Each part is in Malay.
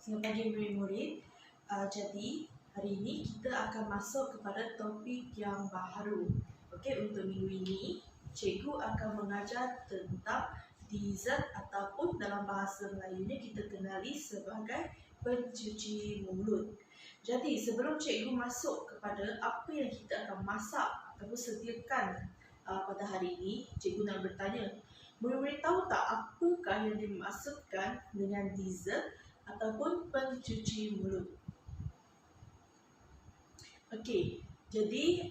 Selamat pagi murid-murid. Jadi hari ini kita akan masuk kepada topik yang baru. Okey, untuk minggu ini cikgu akan mengajar tentang dessert ataupun dalam bahasa Melayunya kita kenali sebagai pencuci mulut. Jadi sebelum cikgu masuk kepada apa yang kita akan masak ataupun sediakan pada hari ini, cikgu nak bertanya, murid-murid tahu tak apakah yang dimaksudkan dengan dessert ataupun pencuci mulut? Okey, jadi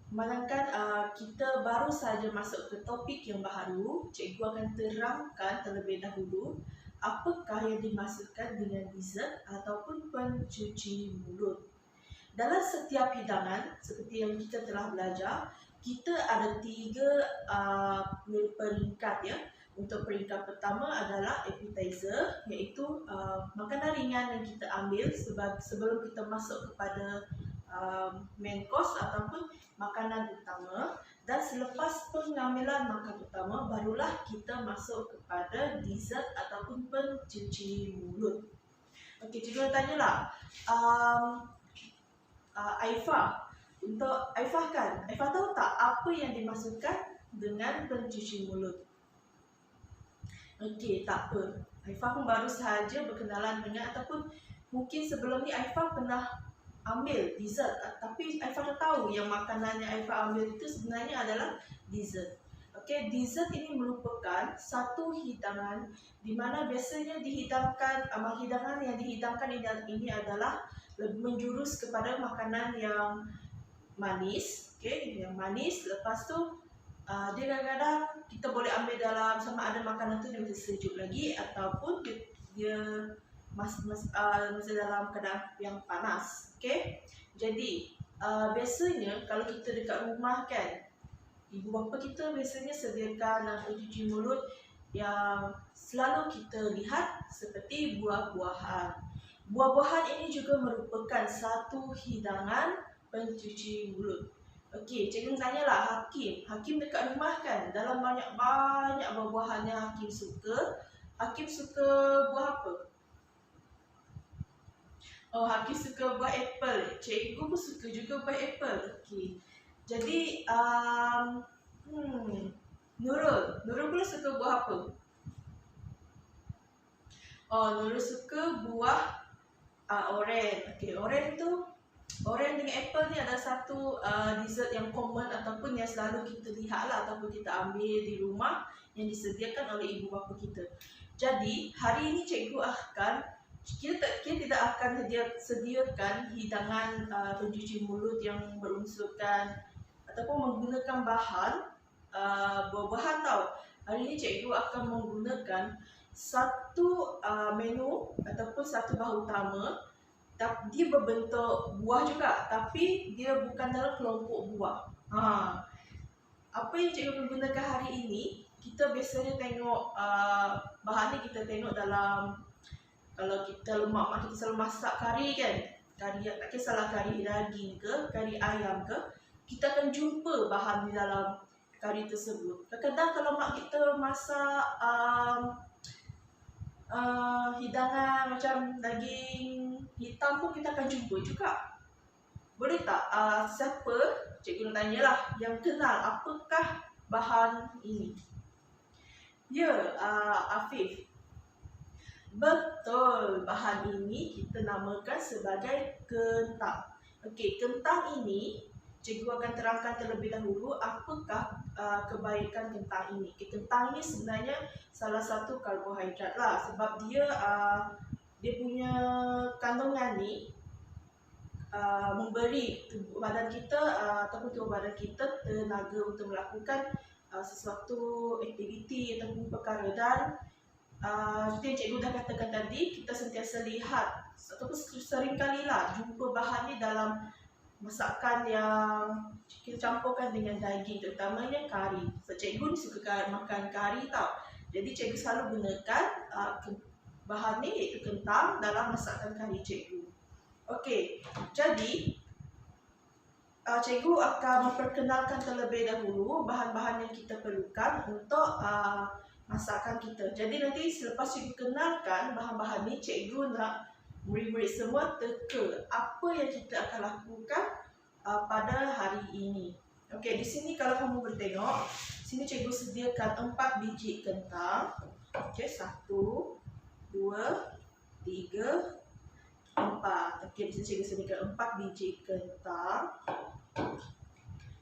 malangkan kita baru saja masuk ke topik yang baru, cikgu akan terangkan terlebih dahulu apakah yang dimaksudkan dengan dessert ataupun pencuci mulut. Dalam setiap hidangan, seperti yang kita telah belajar, kita ada 3 peringkat ya. Untuk peringkat pertama adalah appetizer, iaitu makanan ringan yang kita ambil sebelum kita masuk kepada main course ataupun makanan utama. Dan selepas pengambilan makan utama, barulah kita masuk kepada dessert ataupun pencuci mulut. Okey, cikgu nak tanyalah, Aifah, untuk Aifah kan, Aifah tahu tak apa yang dimaksudkan dengan pencuci mulut? Okey, tak apa. Aifah pun baru sahaja berkenalan dengan, ataupun mungkin sebelum ni Aifah pernah ambil dessert, tapi Aifah dah tahu yang makanan yang Aifah ambil itu sebenarnya adalah dessert. Okey, dessert ini merupakan satu hidangan di mana biasanya dihidangkan, hidangan yang dihidangkan ini adalah menjurus kepada makanan yang manis. Okey, yang manis. Lepas tu dia kadang-kadang kita boleh ambil dalam, sama ada makanan tu dia masih sejuk lagi ataupun dia masih dalam keadaan yang panas. Okey, jadi biasanya kalau kita dekat rumah kan, ibu bapa kita biasanya sediakan pencuci mulut yang selalu kita lihat seperti buah-buahan. Buah-buahan ini juga merupakan satu hidangan pencuci mulut. Okey, cikgu tanyalah Hakim. Hakim dekat rumah kan, dalam banyak-banyak buah-buahan yang Hakim suka. Hakim suka buah apa? Oh, Hakim suka buah apple. Cikgu pun suka juga buah apple. Okey. Jadi Nurul pula suka buah apa? Oh, Nurul suka buah oren. Okey, oren dengan apple ni adalah satu dessert yang common ataupun yang selalu kita lihat lah, ataupun kita ambil di rumah yang disediakan oleh ibu bapa kita. Jadi hari ini cikgu kita tidak akan sediakan hidangan pencuci mulut yang berunsurkan ataupun menggunakan bahan buah-buahan tau. Hari ini cikgu akan menggunakan satu menu ataupun satu bahan utama. Dia berbentuk buah juga, tapi dia bukan dalam kelompok buah. Apa yang cikgu akan gunakan hari ini, kita biasanya tengok bahan ni, kita tengok dalam, kalau kita lemak, kita selalu masak kari kan, kari, tak kisahlah kari daging ke, kari ayam ke, kita akan jumpa bahan di dalam kari tersebut. Kadang-kadang kalau mak kita masak hidangan macam daging hitam pun kita akan jumpa juga. Boleh tak siapa, cikgu nak tanyalah, yang kenal apakah bahan ini? Ya, Afif. Betul, bahan ini kita namakan sebagai kentang. Okey, kentang ini cikgu akan terangkan terlebih dahulu apakah kebaikan kentang ini. Kentang ini sebenarnya salah satu karbohidrat lah, sebab dia punya kandungan ni memberi badan kita ataupun tubuh badan kita tenaga untuk melakukan sesuatu aktiviti ataupun perkara. Dan seperti yang cikgu dah katakan tadi, kita sentiasa lihat ataupun sering kalilah jumpa bahan ni dalam masakan yang kita campurkan dengan daging, terutamanya kari. So, cikgu ni suka makan kari tau. Jadi cikgu selalu gunakan bahan ni, iaitu kentang, dalam masakan kari cikgu. Okey, jadi cikgu akan memperkenalkan terlebih dahulu bahan-bahan yang kita perlukan untuk masakan kita. Jadi nanti selepas cikgu kenalkan bahan-bahan ni, cikgu nak murid-murid semua teka apa yang kita akan lakukan pada hari ini. Okey, di sini kalau kamu boleh tengok, sini cikgu sediakan 4 biji kentang. Okey, 1, 2, 3, 4. Okey, di sini cikgu sediakan 4 biji kentang.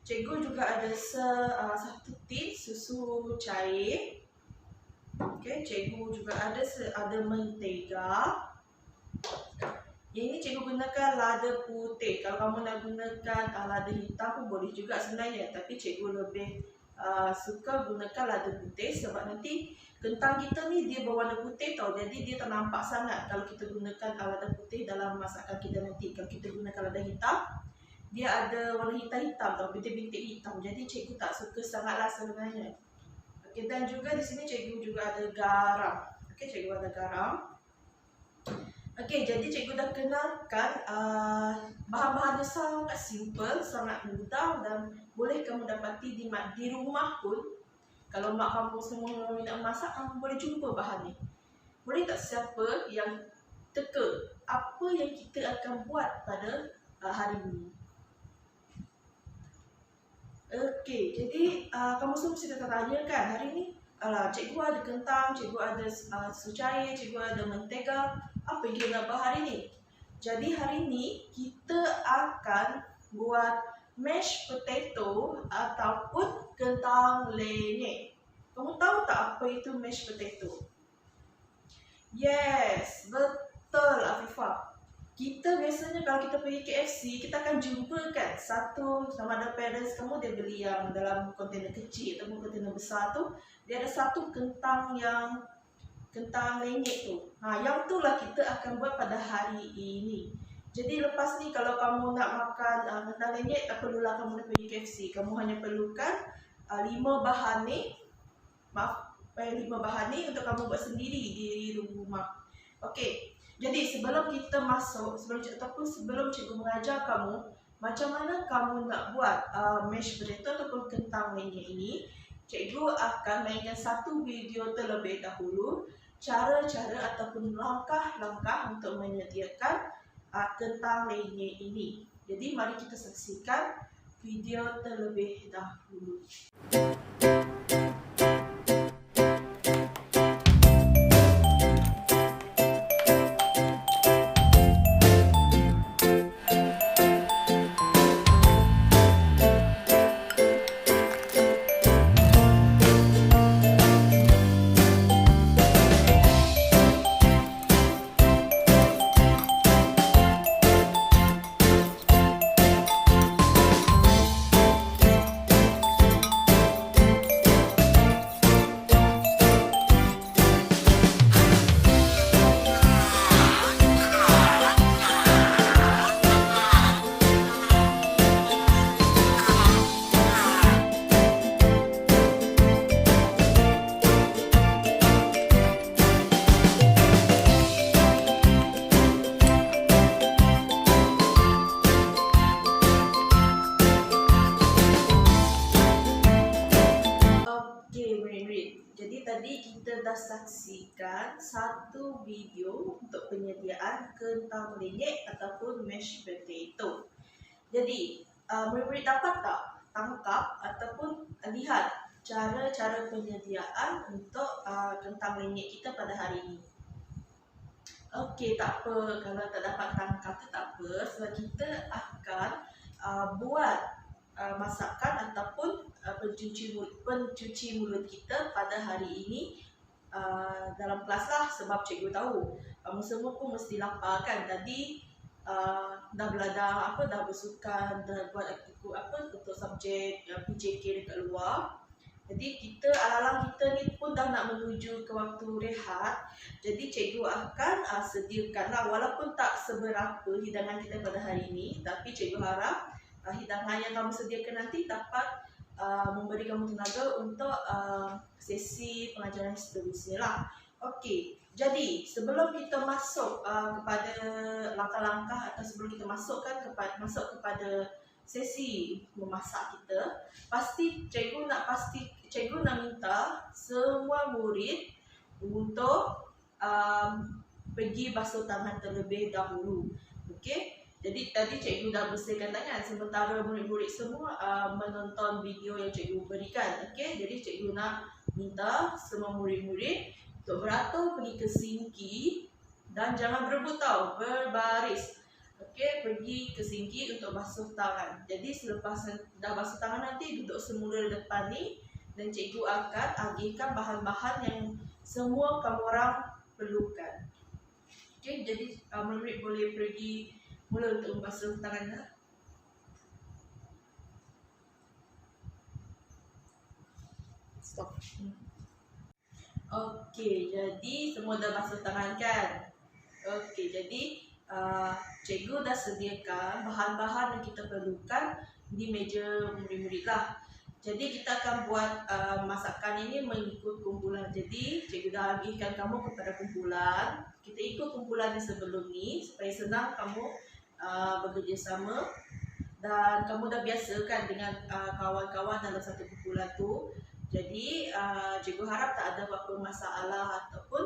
Cikgu juga ada 1 tin susu cair. Okey, cikgu juga ada mentega. Yang ini cikgu gunakan lada putih. Kalau kamu nak gunakan lada hitam pun boleh juga sebenarnya, tapi cikgu lebih suka gunakan lada putih sebab nanti kentang kita ni dia berwarna putih tau. Jadi dia tak nampak sangat kalau kita gunakan lada putih dalam masakan kita nanti. Kalau kita gunakan lada hitam, dia ada warna hitam-hitam tau, bintik-bintik hitam. Jadi cikgu tak suka sangatlah sebenarnya. Okey, dan juga di sini cikgu juga ada garam. Okey, cikgu ada garam. Okey, jadi cikgu dah kenalkan bahan-bahannya sangat simple, sangat mudah dan boleh kamu dapati di rumah pun. Kalau mak kamu semua nak masak, kamu boleh jumpa bahan ni. Boleh tak siapa yang teka apa yang kita akan buat pada hari ini? Okey, jadi kamu semua mesti tanya kan, hari ni cikgu ada kentang, cikgu ada susu cair, cikgu ada mentega. Apa yang kita nak buat hari ni? Jadi hari ni kita akan buat mashed potato ataupun kentang lenyek. Kamu tahu tak apa itu mashed potato? Yes, betul Afifah. Kita biasanya kalau kita pergi KFC, kita akan jumpa kan satu, sama ada parents kamu dia beli yang dalam kontainer kecil ataupun kontainer besar tu, dia ada satu kentang lenyek tu. Yang tu lah kita akan buat pada hari ini. Jadi lepas ni kalau kamu nak makan kentang lenyek, tak perlulah kamu nak pergi KFC. Kamu hanya perlukan 5 bahan ni. 5 bahan ni untuk kamu buat sendiri di rumah. Okey. Jadi sebelum kita masuk, sebelum cikgu mengajar kamu macam mana kamu nak buat mashed potato ataupun kentang lenyek ini, cikgu akan mainkan satu video terlebih dahulu cara-cara ataupun langkah-langkah untuk menyediakan kentang lenyek ini. Jadi mari kita saksikan video terlebih dahulu. Tadi kita dah saksikan satu video untuk penyediaan kentang lenyek ataupun mashed potato. Jadi, murid-murid dapat tak tangkap ataupun lihat cara-cara penyediaan untuk kentang lenyek kita pada hari ini? Okey, tak apa. Kalau tak dapat tangkap tu tak apa, sebab kita akan buat masakan ataupun pencuci mulut kita pada hari ini dalam kelas lah, sebab cikgu tahu kamu semua pun mesti lapar kan. Tadi dah belajar dah bersukan, dah buat untuk subjek PJK dekat luar. Jadi kita alang-alang kita ni pun dah nak menuju ke waktu rehat. Jadi cikgu akan sediakanlah, walaupun tak seberapa hidangan kita pada hari ini, tapi cikgu harap hidangan yang kamu sediakan nanti dapat memberi kamu tenaga untuk sesi pengajaran seterusnya lah. Okey, jadi sebelum kita masuk kepada langkah-langkah atau sebelum kita masuk kepada sesi memasak kita, cikgu cikgu nak minta semua murid untuk pergi basuh tangan terlebih dahulu. Okey. Jadi tadi cikgu dah bersihkan tangan sementara murid-murid semua menonton video yang cikgu berikan. Okey. Jadi cikgu nak minta semua murid-murid untuk beratur pergi ke sinki dan jangan berebut tau, berbaris. Okey, pergi ke sinki untuk basuh tangan. Jadi selepas dah basuh tangan nanti duduk semula depan ni dan cikgu akan agihkan bahan-bahan yang semua kamu orang perlukan. Okey, jadi murid boleh pergi mula untuk membasuh tangan dah. Stop. Okey, jadi semua dah basuh tangan kan? Okey, jadi cikgu dah sediakan bahan-bahan yang kita perlukan di meja murid-murid lah. Jadi kita akan buat masakan ini mengikut kumpulan. Jadi cikgu dah agihkan kamu kepada kumpulan. Kita ikut kumpulan yang sebelum ni supaya senang kamu bekerjasama dan kamu dah biasakan dengan kawan-kawan dalam satu kumpulan tu. Jadi cikgu harap tak ada apa-apa masalah ataupun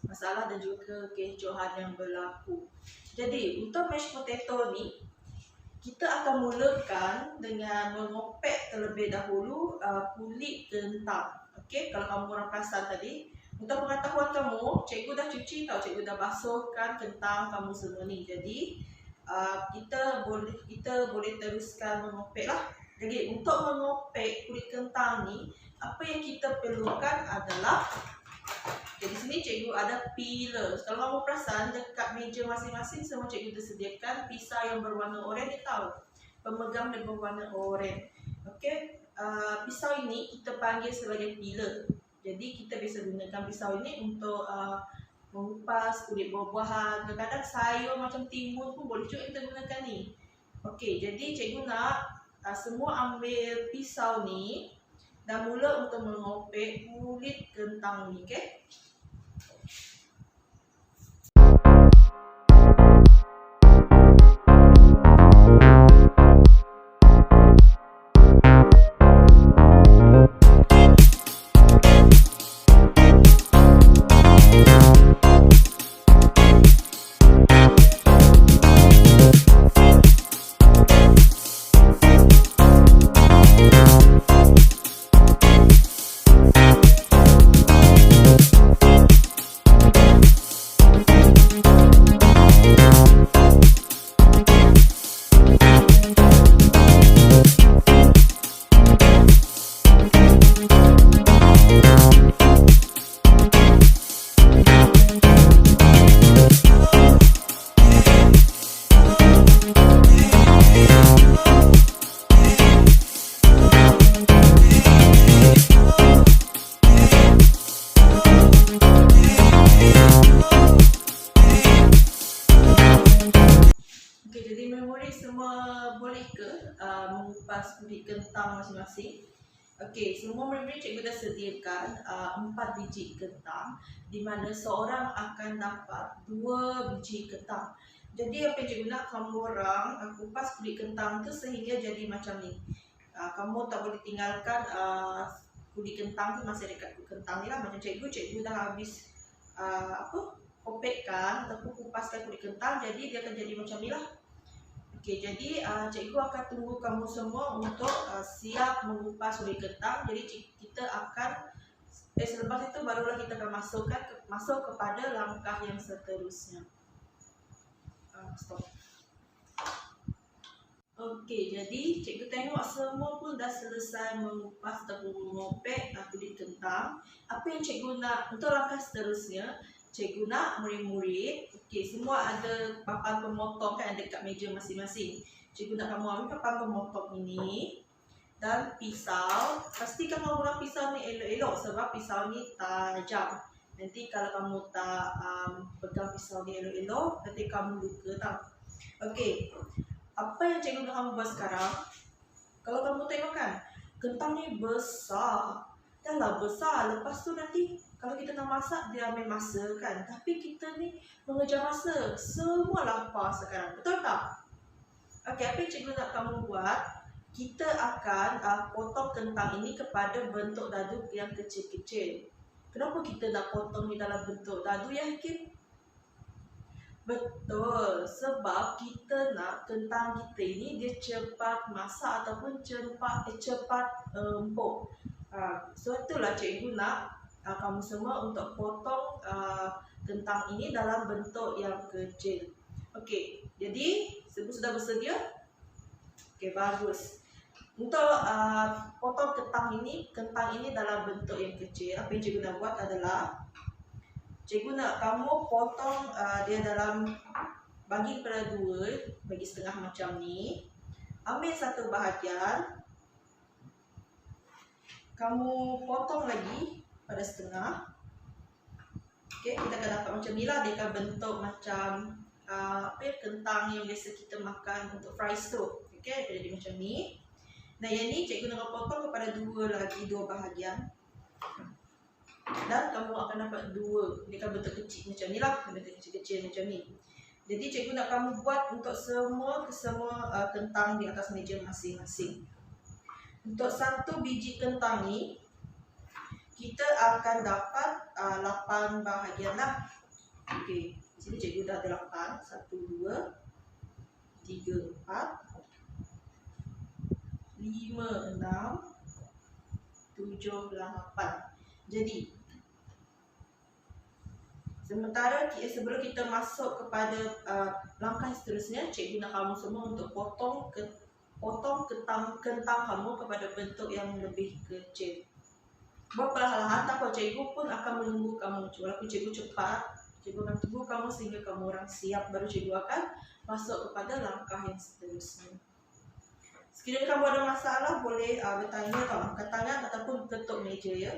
masalah dan juga kekecohan yang berlaku. Jadi untuk mashed potato ni kita akan mulakan dengan mengopek terlebih dahulu kulit kentang. Okey, kalau kamu orang perasan tadi, untuk pengetahuan kamu, cikgu dah cuci tau, cikgu dah basuhkan kentang kamu semua ni. Jadi kita boleh teruskan mengopek lah. Jadi untuk mengopek kulit kentang ni, apa yang kita perlukan adalah, di sini cikgu ada peeler. Kalau kamu perasan dekat meja masing-masing semua cikgu tersediakan pisau yang berwarna oranye, tahu? Pemegang dan berwarna oranye. Okey, pisau ini kita panggil sebagai peeler. Jadi kita biasa gunakan pisau ini untuk mengupas kulit buah-buahan. Kadang-kadang sayur macam timun pun boleh juga kita gunakan ni. Okey, jadi cikgu nak semua ambil pisau ni dan mula untuk mengopek kulit kentang ni, okey? Mengupas kulit kentang masing-masing. Okey, semua murid-murid cikgu dah sediakan 4 biji kentang di mana seorang akan dapat 2 biji kentang. Jadi apa yang cikgu nak kamu orang kupas kulit kentang tu sehingga jadi macam ni. Kamu tak boleh tinggalkan kulit kentang tu masih dekat kulit kentang ni lah. Macam cikgu dah habis kopekkan ataupun kupaskan kulit kentang, jadi dia akan jadi macam ni lah. Okey, jadi cikgu akan tunggu kamu semua untuk siap mengupas kulit kentang. Jadi kita akan selepas itu barulah kita akan masuk kepada langkah yang seterusnya. Stop. Okey, jadi cikgu tengok semua pun dah selesai mengupas ataupun mengopek kulit kentang. Apa yang cikgu nak untuk langkah seterusnya? Cikgu nak murid-murid, okey, semua ada papan pemotong kan dekat meja masing-masing. Cikgu nak kamu ambil papan pemotong ini dan pisau. Pastikan kamu guna pisau ni elok-elok sebab pisau ni tajam. Nanti kalau kamu tak pegang pisau ni elok-elok, nanti kamu luka tau. Okey, apa yang cikgu nak kamu buat sekarang? Kalau kamu tengok kan, kentang ni besar. Dah lah besar, lepas tu nanti kalau kita nak masak, dia ambil masa kan. Tapi kita ni mengejar masa. Semua lapar sekarang. Betul tak? Okey, apa yang cikgu nak kamu buat? kita akan potong kentang ini kepada bentuk dadu yang kecil-kecil. Kenapa kita nak potong ni dalam bentuk dadu ya Hakim? Betul, sebab kita nak kentang kita ini dia cepat masak ataupun cepat empuk. So itulah cikgu nak kamu semua untuk potong kentang ini dalam bentuk yang kecil. Okey, jadi semua sudah bersedia? Okey, bagus. Untuk potong kentang ini dalam bentuk yang kecil, apa yang cikgu nak buat adalah cikgu nak kamu potong dia dalam, bagi kepada 2, bagi setengah macam ni. Ambil satu bahagian, kamu potong lagi pada setengah. Okey, kita akan dapat macam ni lah. Dia akan bentuk macam kentang yang biasa kita makan untuk fries tu. Okey, jadi macam ni. Nah, yang ni cikgu nak potong kepada 2 bahagian. Dan kamu akan dapat 2. Dia akan bentuk kecil macam ni lah. Bentuk kecil-kecil macam ni. Jadi cikgu nak kamu buat untuk semua kentang di atas meja masing-masing. Untuk 1 biji kentang ni, kita akan dapat 8 bahagian lah. Okey, di sini cikgu dah ada 8. 1, 2, 3, 4, 5, 6, 7, 8. Jadi sebelum kita masuk kepada langkah seterusnya, cikgu nak kamu semua untuk potong kentang kamu kepada bentuk yang lebih kecil. Buat perlahan-lahan, tanpa cikgu pun akan menunggu kamu. Walaupun cikgu cepat, cikgu akan tunggu kamu sehingga kamu orang siap, baru cikgu akan masuk kepada langkah yang seterusnya. Sekiranya kamu ada masalah, boleh bertanya atau angkat tangan ataupun ketuk meja ya.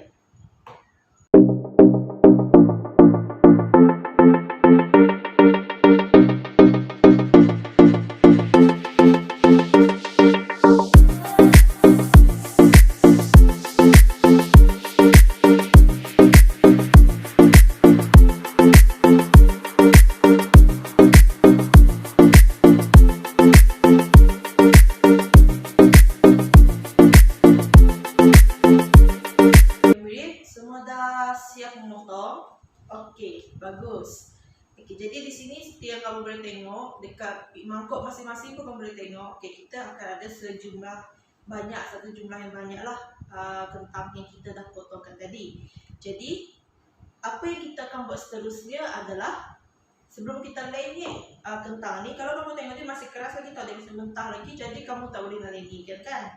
Okey, bagus. Okey, jadi di sini seperti yang kamu boleh tengok, dekat mangkuk masing-masing pun kamu boleh tengok. Okey, kita akan ada satu jumlah yang banyak lah kentang yang kita dah potongkan tadi. Jadi, apa yang kita akan buat seterusnya adalah sebelum kita layer kentang ni, kalau kamu tengok dia masih keras lagi, tak ada masih mentah lagi, jadi kamu tak boleh layer kan?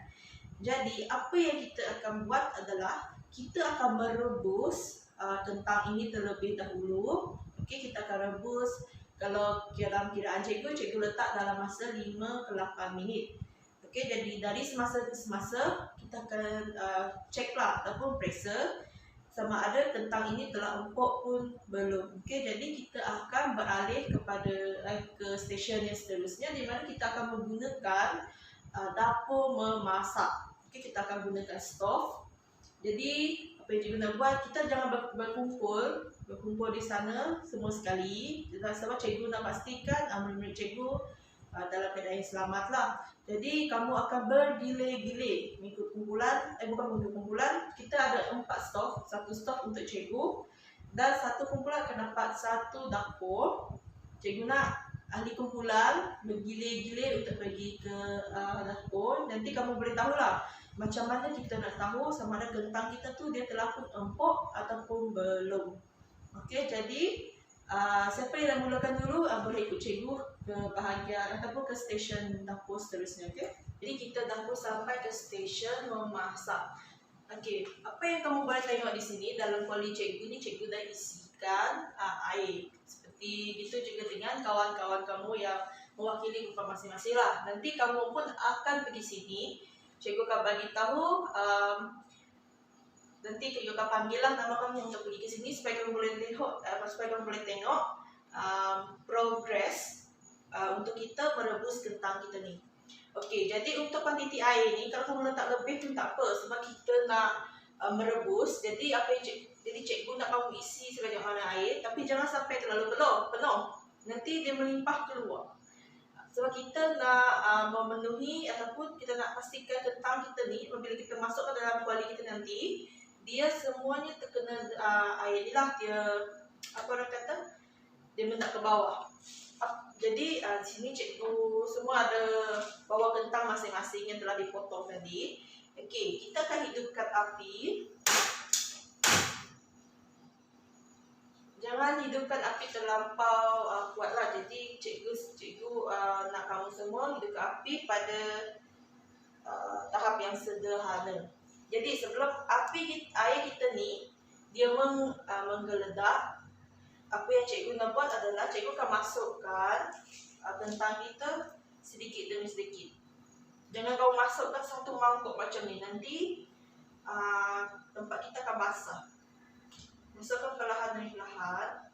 Jadi, apa yang kita akan buat adalah kita akan merebus kentang ini terlebih dahulu. Okey, kita akan rebus. Kalau dalam kiraan cikgu letak dalam masa 5 ke 8 minit. Okey, jadi dari semasa ke semasa kita akan ceklah ataupun periksa sama ada kentang ini telah empuk pun belum. Okey, jadi kita akan beralih kepada ke stesen yang seterusnya, di mana kita akan menggunakan dapur memasak. Okey, kita akan gunakan stov. Jadi apa yang cikgu nak buat, kita jangan berkumpul di sana semua sekali. Sebab cikgu nak pastikan murid-murid cikgu dalam keadaan yang selamat lah. Jadi kamu akan bergilir-gilir mengikut kumpulan, bukan kumpulan. Kita ada 4 stov, 1 stov untuk cikgu dan 1 kumpulan akan dapat 1 dapur. Cikgu nak ahli kumpulan bergilir-gilir untuk pergi ke dapur. Nanti kamu boleh tahulah macam mana kita nak tahu sama ada kentang kita tu dia telah pun empuk ataupun belum. Okey, jadi siapa yang dah mulakan dulu boleh ikut cikgu ke bahagian ataupun ke stesen dapur seterusnya. Okey, jadi kita dah pun sampai ke stesen memasak. Okey, apa yang kamu boleh tengok di sini dalam kuali cikgu ni, cikgu dah isikan air. Seperti itu juga dengan kawan-kawan kamu yang mewakili kumpulan masing-masing lah. Nanti kamu pun akan pergi sini. Cikgu akan bagi tahu, nanti cikgu akan panggil lah nama kamu untuk pergi ke sini supaya kamu boleh tengok progres untuk kita merebus kentang kita ni. Okey, jadi untuk kuantiti air ni kalau kamu letak lebih pun tak apa sebab kita nak merebus. Jadi cikgu nak kamu isi sebanyak mana air, tapi jangan sampai terlalu penuh. Nanti dia melimpah keluar. Sebab kita nak memenuhi ataupun kita nak pastikan kentang kita ni apabila kita masukkan dalam kuali kita nanti, dia semuanya terkena air ni lah, dia apa orang kata, dia mendak ke bawah. Jadi di sini cikgu semua ada bawah kentang masing-masing yang telah dipotong tadi. Okey, kita akan hidupkan api. Jangan hidupkan api terlampau kuatlah. Jadi cikgu nak kamu semua hidupkan api pada tahap yang sederhana. Jadi sebelum air kita ni dia menggeledak, apa yang cikgu nak buat adalah cikgu akan masukkan kentang kita sedikit demi sedikit. Jangan kau masukkan satu mangkuk macam ni, nanti tempat kita akan basah. Masukkan perlahan demi perlahan.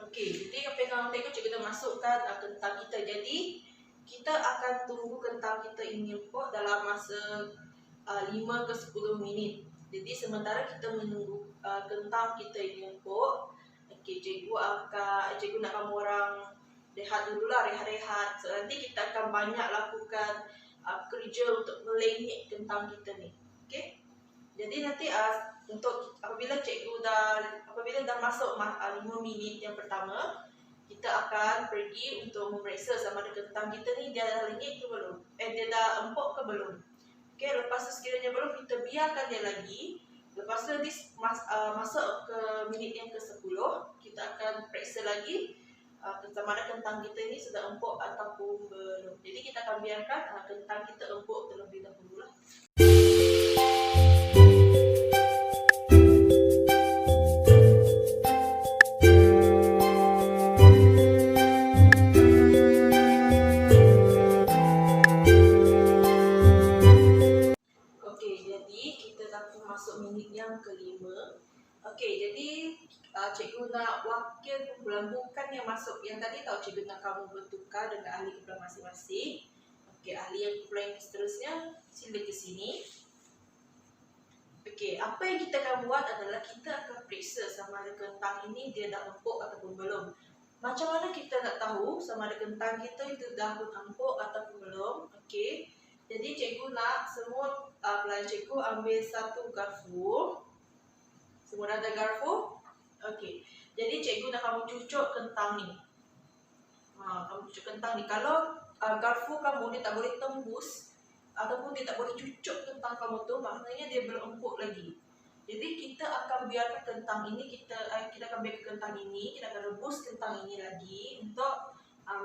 Okey, jadi apa yang kamu tengok cikgu dah masukkan kentang kita. Jadi kita akan tunggu kentang kita ini empuk dalam masa 5 ke 10 minit. Jadi sementara kita menunggu kentang kita ini empuk, okey, cikgu nak kamu orang rehat dululah, rehat-rehat. So, nanti kita akan banyak lakukan kerja untuk melenyit kentang kita ni. Okey. Jadi nanti untuk apabila dah masuk 5 minit yang pertama, kita akan pergi untuk memeriksa sama ada kentang kita ni dia dah lenyit ke belum. Dia dah empuk ke belum. Okey, lepas tu sekiranya belum, kita biarkan dia lagi. Lepas tu nanti masuk ke minit yang ke-10, kita akan periksa lagi sama ada kentang kita ni sudah empuk ataupun belum. Jadi kita akan biarkan kentang kita empuk terlebih dahulu lah. Masuk minit yang kelima. Okey, jadi cikgu nak wakil kumpulan, bukan yang masuk. Yang tadi tahu cikgu nak kamu bertukar dengan ahli kumpulan masing-masing. Okey, ahli yang kumpulan yang seterusnya sila ke sini. Okey, apa yang kita akan buat adalah kita akan periksa sama ada kentang ini dia dah empuk ataupun belum. Macam mana kita nak tahu sama ada kentang kita itu dah empuk ataupun belum? Okey, jadi cikgu nak semua pelajar cikgu ambil satu garpu. Semua dah ada garpu? Okey. Jadi cikgu nak kamu cucuk kentang ni. Kamu cucuk kentang ni. Kalau garpu kamu dia tak boleh tembus ataupun dia tak boleh cucuk kentang kamu tu, maknanya dia belum empuk lagi. Jadi kita akan biarkan kentang ini, kita akan biarkan kentang ini, kita akan rebus kentang ini lagi untuk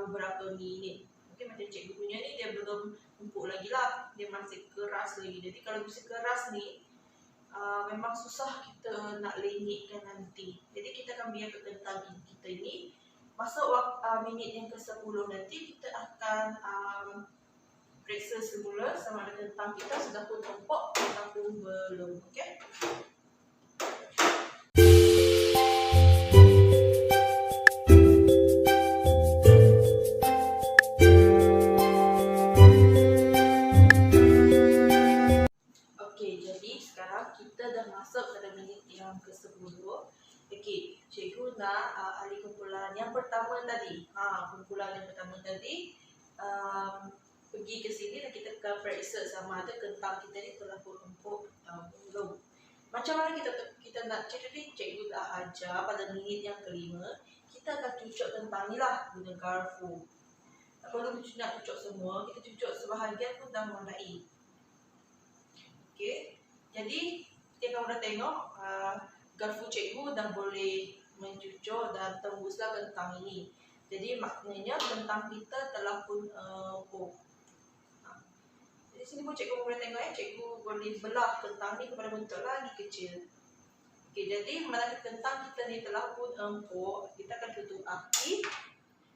beberapa minit. Okey, macam cikgu punya ni dia belum empuk lagi lah, dia masih keras lagi. Jadi kalau masih keras ni memang susah kita nak lenyitkan nanti. Jadi kita akan biarkan kentang kita ini masuk minit yang ke-10 nanti kita akan periksa semula sama ada kentang kita sudah pun empuk ataupun belum. Okey. Okey, cikgu nak ahli kumpulan yang pertama tadi. Kumpulan yang pertama tadi pergi ke sini dan kita akan periksa sama ada kentang kita ni telah pun empuk atau belum. Macam mana kita nak cek tadi, cikgu dah ajar pada minit yang kelima, kita akan cucuk kentang ni lah guna garpu. Tak perlu nak cucuk semua, kita cucuk sebahagian pun dah memadai. Okey, jadi kamu dah tengok garpu cikgu dah boleh mencucuk dan tembuslah kentang ini. Jadi maknanya kentang kita telah pun empuk. Di sini pun cikgu boleh tengok cikgu boleh belah kentang ni kepada bentuk lagi kecil. Okey, jadi manakala kentang kita ni telah pun empuk, kita akan tutup api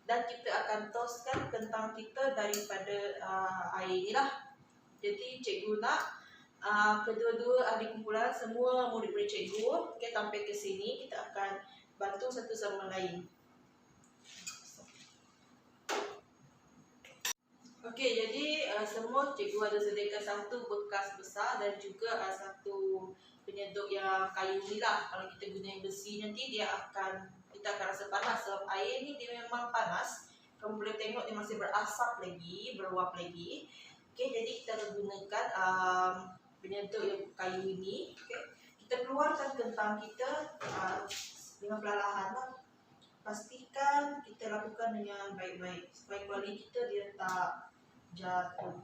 dan kita akan toskan kentang kita daripada air ni lah. Jadi cikgu nak kedua-dua ahli kumpulan, semua murid-murid cikgu, sampai ke sini kita akan bantu satu sama lain. Okey, jadi semua cikgu ada sediakan satu bekas besar dan juga satu penyeduk yang kayu ni lah. Kalau kita guna yang besi nanti kita akan rasa panas. Sebab air ni dia memang panas. Kamu boleh tengok dia masih berasap lagi, beruap lagi. Okey, jadi kita akan gunakan penyeduk yang kayu ini. Okey, kita keluarkan kentang kita dengan perlahan lah. Pastikan kita lakukan dengan baik-baik supaya kuali kita dia tak jatuh.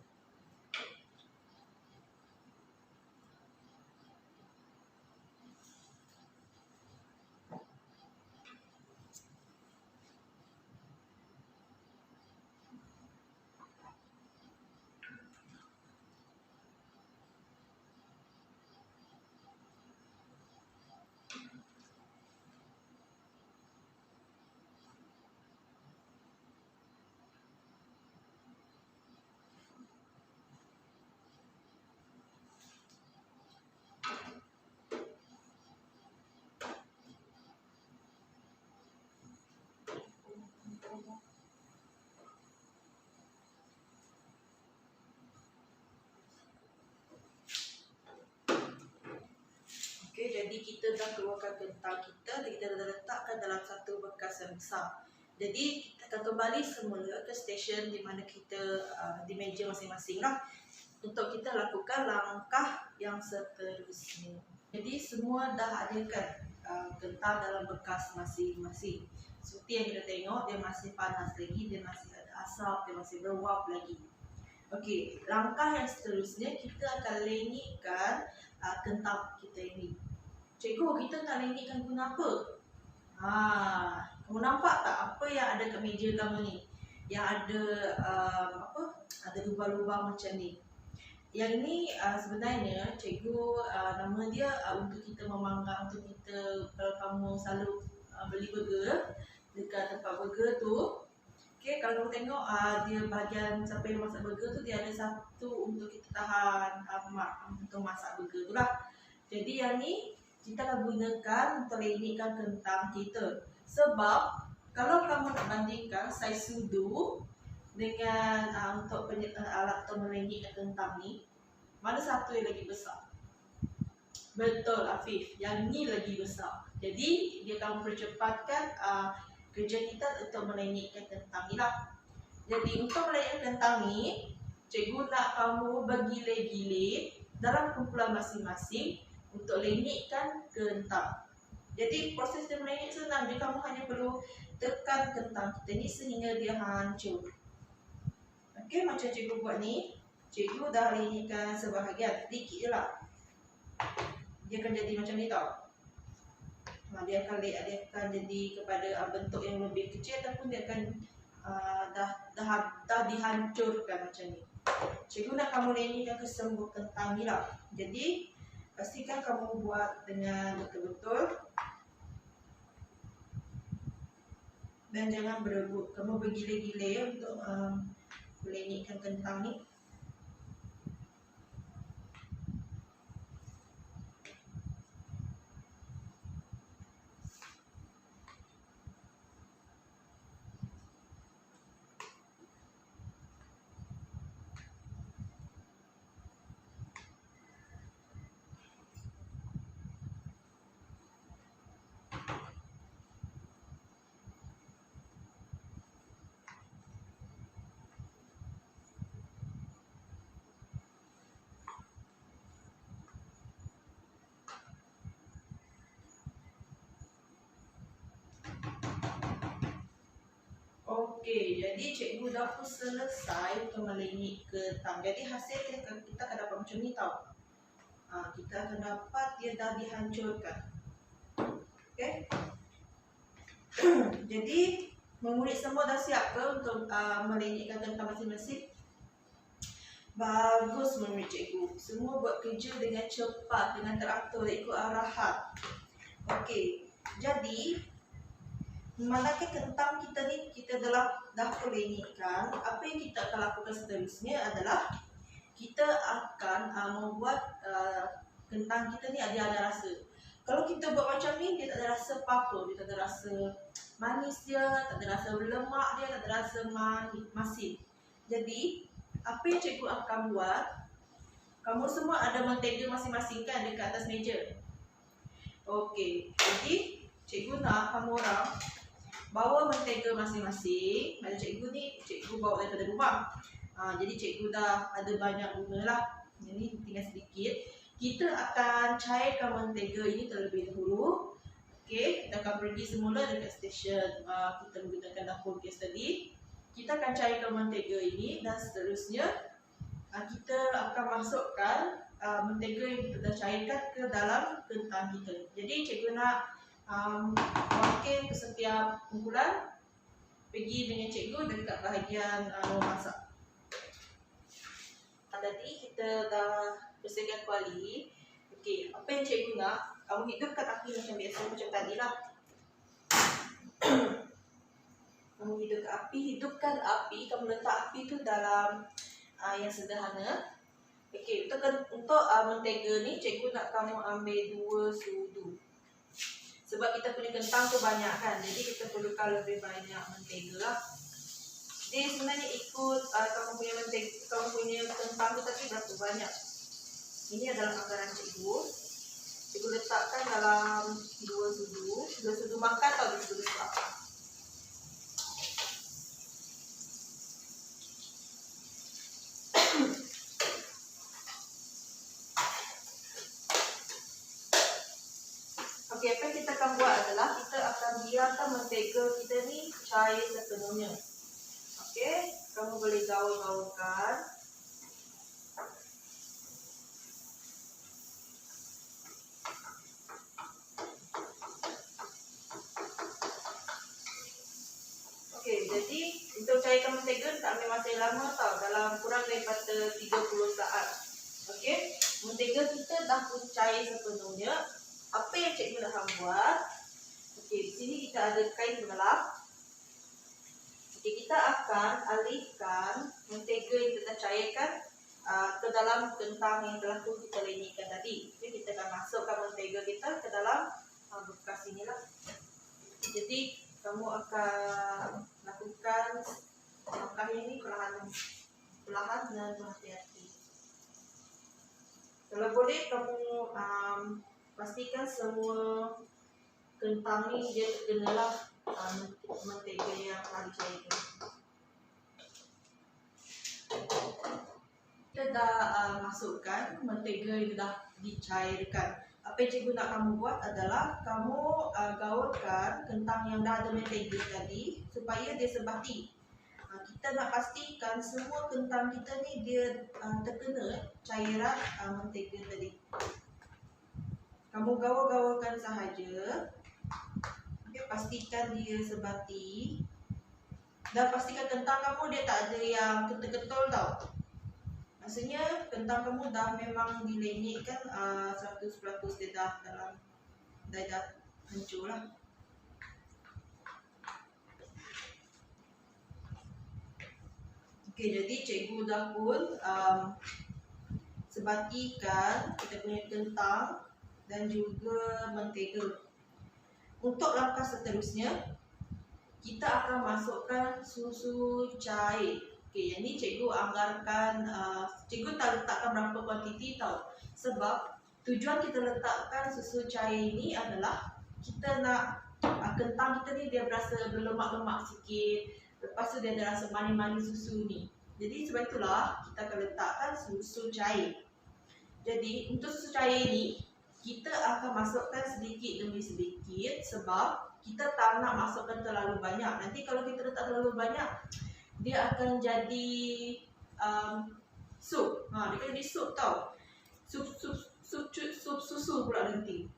Okey, jadi kita dah keluarkan kentang kita dan kita dah letakkan dalam satu bekas yang besar. Jadi kita akan kembali semula ke stesen di mana kita di meja masing-masing lah untuk kita lakukan langkah yang seterusnya. Jadi semua dah adakan kentang dalam bekas masing-masing. Seperti yang kita tengok, dia masih panas lagi, dia masih ada asap, dia masih beruap lagi. Okey, langkah yang seterusnya kita akan lenyitkan kentang kita ini. Cikgu, kita nak lenyitkan guna apa? Kamu nampak tak apa yang ada kat meja kamu ni? Yang ada ada lubang-lubang macam ni. Yang ni sebenarnya cikgu nama dia untuk kita memanggang, untuk kita kalau kamu selalu beli burger dekat tempat burger tu. Okey, kalau kamu tengok dia bahagian siapa yang masak burger tu dia ada satu untuk kita tahan untuk masak burger tu lah. Jadi yang ni kita akan gunakan untuk lenyitkan kentang kita. Sebab kalau kamu nak bandingkan saiz sudu dengan untuk alat untuk melenyitkan kentang ni, mana satu yang lagi besar? Betul Afif, yang ni lagi besar. Jadi dia akan mempercepatkan kerja kita untuk melenyitkan kentang ni lah. Jadi untuk melenyitkan kentang ni, cikgu nak kamu bergilir-gilir dalam kumpulan masing-masing untuk lenyitkan kentang. Jadi proses dia melenyit senang. Jadi kamu hanya perlu tekan kentang kita ni sehingga dia hancur. Okey, macam cikgu buat ni. Cikgu dah lenyitkan sebahagian, sedikit je lah. Dia akan jadi macam ni tau. Dia akan jadi kepada bentuk yang lebih kecil ataupun dia akan dah dihancurkan macam ni. Cikgu nak kamu lenyitkan kesemua kentang ni lah. Jadi pastikan kamu buat dengan betul-betul dan jangan berebut. Kamu bergilir-gilir untuk melenyitkan kentang ni. Okey, jadi cikgu dah pun selesai untuk melenyit kentang. Jadi hasil kita akan dapat macam ni tau. Kita akan dapat dia dah dihancurkan. Okey. Jadi murid semua dah siap ke untuk melenyitkan kentang masing-masing? Bagus murid cikgu. Semua buat kerja dengan cepat, dengan teratur, ikut arahan. Okey. Jadi manakah kentang kita ni kita dah lenyitkan, apa yang kita akan lakukan seterusnya adalah kita akan membuat kentang kita ni ada rasa. Kalau kita buat macam ni, dia tak ada rasa apa-apa. Dia tak ada rasa manis dia, tak ada rasa lemak dia, tak ada rasa masin. Jadi apa yang cikgu akan buat, kamu semua ada mentega masing-masing kan dekat atas meja. Okey, jadi cikgu nak kamu orang bawa mentega masing-masing. Macam cikgu ni, cikgu bawa daripada rumah. Jadi cikgu dah ada banyak guna lah. Jadi tinggal sedikit. Kita akan cairkan mentega ini terlebih dahulu. Okey, kita akan pergi semula dekat stesen. Kita menggunakan dapur gas tadi. Kita akan cairkan mentega ini dan seterusnya kita akan masukkan mentega yang kita dah cairkan ke dalam kentang kita. Jadi cikgu nak wakil ke setiap kumpulan pergi dengan cikgu dekat bahagian memasak. Tadi kita dah bersihkan kuali. Okey, apa yang cikgu nak, kamu hidupkan api macam biasa, macam tadi lah. Kamu hidupkan api, kamu letak api tu dalam yang sederhana. Okey, untuk mentega ni cikgu nak kamu ambil 2 sudu. Sebab kita punya kentang tu banyak kan, jadi kita perlukan lebih banyak mentega lah. Dia sebenarnya ikut kamu punya mentega, kamu punya kentang tu tadi berapa banyak. Ini adalah anggaran cikgu. Cikgu letakkan dalam 2 sudu makan atau 2 sudu besar. Okey, apa yang kita akan buat adalah kita akan biarkan mentega kita ni cair sepenuhnya. Okey, kamu boleh gaul-gaulkan. Okey, jadi untuk cairkan mentega tak ambil masa yang lama tau, dalam kurang daripada 30 saat. Okey, mentega kita dah pun cair sepenuhnya. Apa yang cikgu nak buat? Okey, di sini kita ada kain pengelap. Okey, kita akan alihkan mentega yang kita cairkan ke dalam kentang yang telah pun kita lenyekkan tadi. Okey, kita akan masukkan mentega kita ke dalam bekas inilah. Jadi kamu akan lakukan langkah ini perlahan dan berhati-hati. Kalau boleh kamu pastikan semua kentang ni dia terkenalah mentega yang telah dicairkan. Kita dah masukkan mentega yang dah dicairkan. Apa yang cikgu nak kamu buat adalah kamu gaulkan kentang yang dah ada mentega tadi supaya dia sebati. Kita nak pastikan semua kentang kita ni dia terkena cairan mentega tadi. Kamu gaul-gaulkan sahaja. Okay, pastikan dia sebati. Dan pastikan kentang kamu dia tak ada yang ketul-ketul tau. Maksudnya kentang kamu dah memang dilenyekkan 100% dia dah dalam dah hancur lah. Okay, jadi cikgu dah pun sebatikan kita punya kentang dan juga mentega. Untuk langkah seterusnya, kita akan masukkan susu cair. Okey, yang ni cikgu anggarkan, cikgu tak letakkan berapa kuantiti tau. Sebab tujuan kita letakkan susu cair ini adalah kita nak kentang kita ni dia berasa berlemak-lemak sikit. Lepas tu dia ada rasa manis-manis susu ni. Jadi sebab itulah kita akan letakkan susu cair. Jadi untuk susu cair ni kita akan masukkan sedikit demi sedikit sebab kita tak nak masukkan terlalu banyak. Nanti kalau kita letak terlalu banyak, dia akan jadi sup. Dia akan jadi sup tau. Sup susu pula nanti.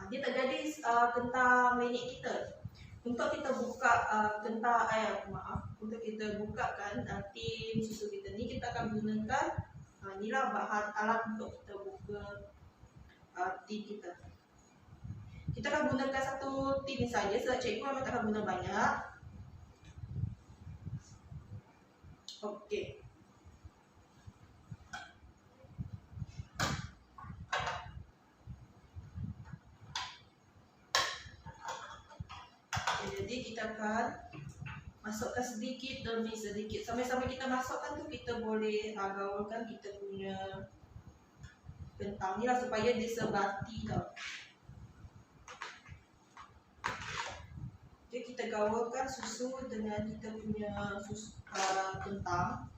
Dia tak jadi kentang lenyek kita. Untuk kita buka untuk kita bukakan tin susu kita ni, kita akan gunakan inilah bahan alat untuk kita buka tin kita. Kita akan gunakan satu tin saja sebab cikgu memang tak akan guna banyak. Okey. Jadi kita akan masukkan sedikit demi sedikit. Sampai-sampai kita masukkan tu kita boleh gaulkan kita punya kentang ni lah supaya dia sebati tau. Jadi kita gaulkan susu dengan kita punya kentang.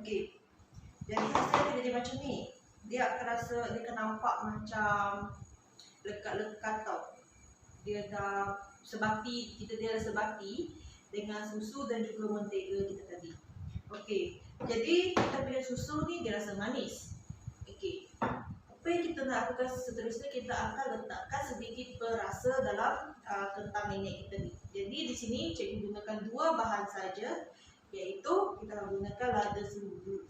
Okey. Jadi hasilnya dia jadi macam ni. Dia akan rasa, dia akan nampak macam lekat-lekat tau. Dia dah sebati, dia dah sebati dengan susu dan juga mentega kita tadi. Okey. Jadi kita punya susu ni dia rasa manis. Okey. Apa yang kita nak lakukan seterusnya, kita akan letakkan sedikit perasa dalam kentang nenek kita ni. Jadi di sini cikgu gunakan 2 bahan saja, iaitu kita akan gunakan lada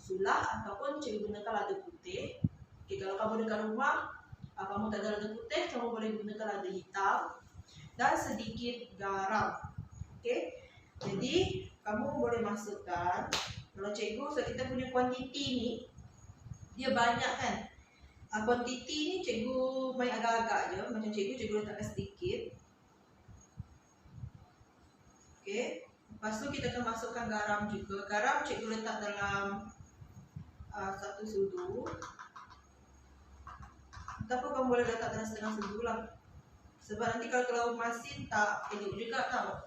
sulah ataupun cikgu gunakan lada putih. Okay, kalau kamu dekat rumah, kamu tak ada lada putih, kamu boleh gunakan lada hitam dan sedikit garam. Okay, jadi kamu boleh masukkan. Kalau cikgu, so kita punya kuantiti ni dia banyak kan. Kuantiti ni cikgu main agak-agak je. Macam cikgu letakkan sedikit. Okay. Lepas tu kita akan masukkan garam juga. Garam cikgu letak dalam 1 sudu. Ataupun kamu boleh letak dalam setengah sudu lah. Sebab nanti kalau terlalu masin tak elok juga tau.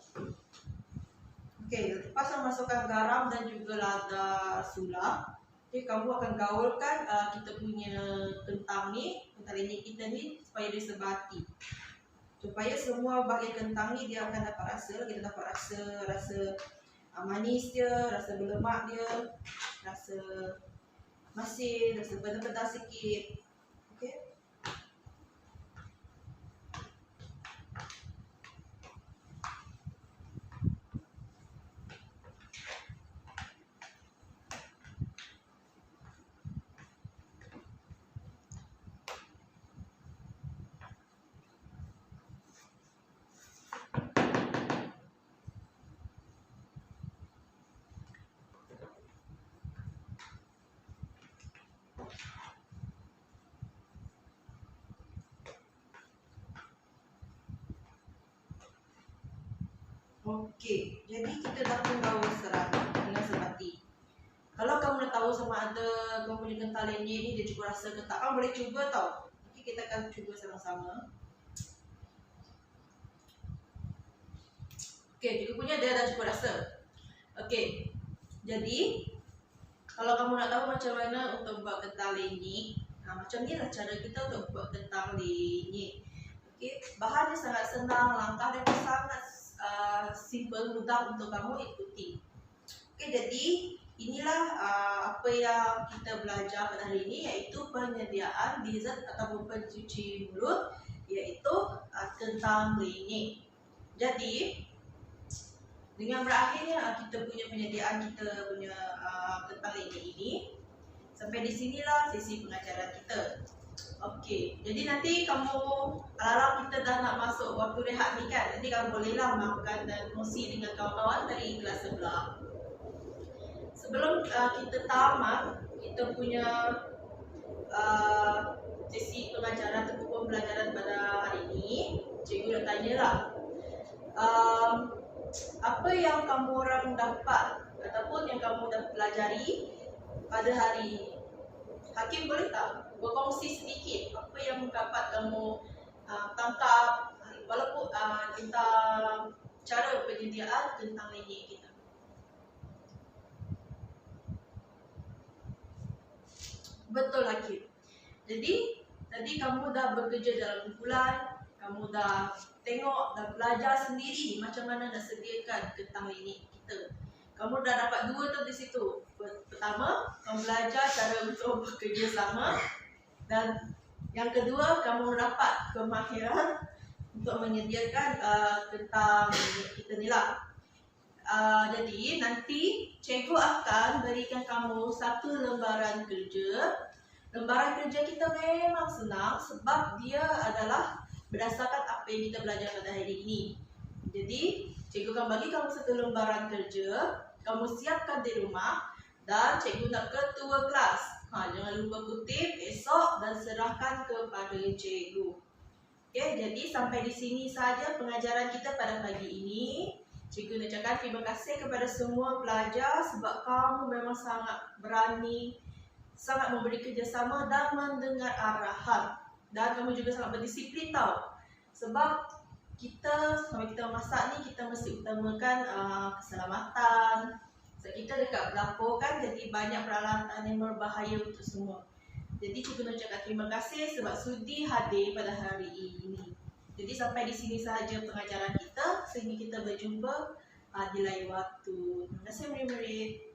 Okey, lepas masukkan garam dan juga lada sulah. Okay, kamu akan gaulkan kita punya kentang ni, kentang lenyek kita ni supaya dia sebati. Supaya semua bahagian kentang ni dia akan dapat rasa. Kita dapat rasa manis dia, rasa berlemak dia, rasa masin, rasa pedas-pedas sikit. Okey. Okey, jadi kita dah menggaul serata dengan sebati. Kalau kamu nak tahu sama ada kamu punya kentang lenyek ni dia cuba rasa ke tak, kamu boleh cuba tau. Okey, kita akan cuba sama-sama. Okey, cikgu punya dia dah cuba rasa. Okey, jadi kalau kamu nak tahu macam mana untuk buat kentang lenyek, macam ni lah cara kita untuk buat kentang lenyek. Okey, bahannya sangat senang, langkah dia pun sangat simple, mudah untuk kamu ikuti. Okey, jadi inilah apa yang kita belajar pada hari ini, iaitu penyediaan dessert ataupun pencuci mulut, iaitu kentang lenyek. Jadi dengan berakhirnya kita punya penyediaan kita punya kentang lenyek ini, sampai di sinilah sesi pengajaran kita. Okey, jadi nanti kamu alam kita dah nak masuk waktu rehat ni kan. Nanti kamu bolehlah makan dan kongsi dengan kawan-kawan dari kelas sebelah. Sebelum kita tamat kita punya sesi pengajaran ataupun pembelajaran pada hari ini, cikgu nak tanyalah apa yang kamu orang dapat ataupun yang kamu dah pelajari pada hari ini. Hakim boleh tak berkongsi sedikit apa yang dapat kamu tangkap walaupun tentang cara penyediaan kentang lenyek kita? Betul Hakim. Jadi tadi kamu dah bekerja dalam kumpulan, kamu dah tengok, dah belajar sendiri macam mana nak sediakan kentang lenyek kita. Kamu dah dapat 2 tu di situ, Pertama, kamu belajar cara untuk bekerjasama. Dan yang kedua, kamu dapat kemahiran untuk menyediakan tentang kita ni lah. Jadi nanti cikgu akan berikan kamu satu lembaran kerja. Lembaran kerja kita memang senang sebab dia adalah berdasarkan apa yang kita belajar pada hari ini. Jadi cikgu akan bagi kamu satu lembaran kerja, kamu siapkan di rumah dan cikgu nak ketua kelas. Jangan lupa kutip esok dan serahkan kepada cikgu. Okay, jadi sampai di sini saja pengajaran kita pada pagi ini. Cikgu nak cakap terima kasih kepada semua pelajar sebab kamu memang sangat berani, sangat memberi kerjasama dan mendengar arahan. Dan kamu juga sangat berdisiplin tau. Sebab kita, sampai kita memasak ni, kita mesti utamakan keselamatan. Sebab kita dekat dapur kan, jadi banyak peralatan yang berbahaya untuk semua. Jadi cikgu nak cakap terima kasih sebab sudi hadir pada hari ini. Jadi sampai di sini sahaja pengajaran kita, sehingga kita berjumpa di lain waktu. Terima kasih murid-murid.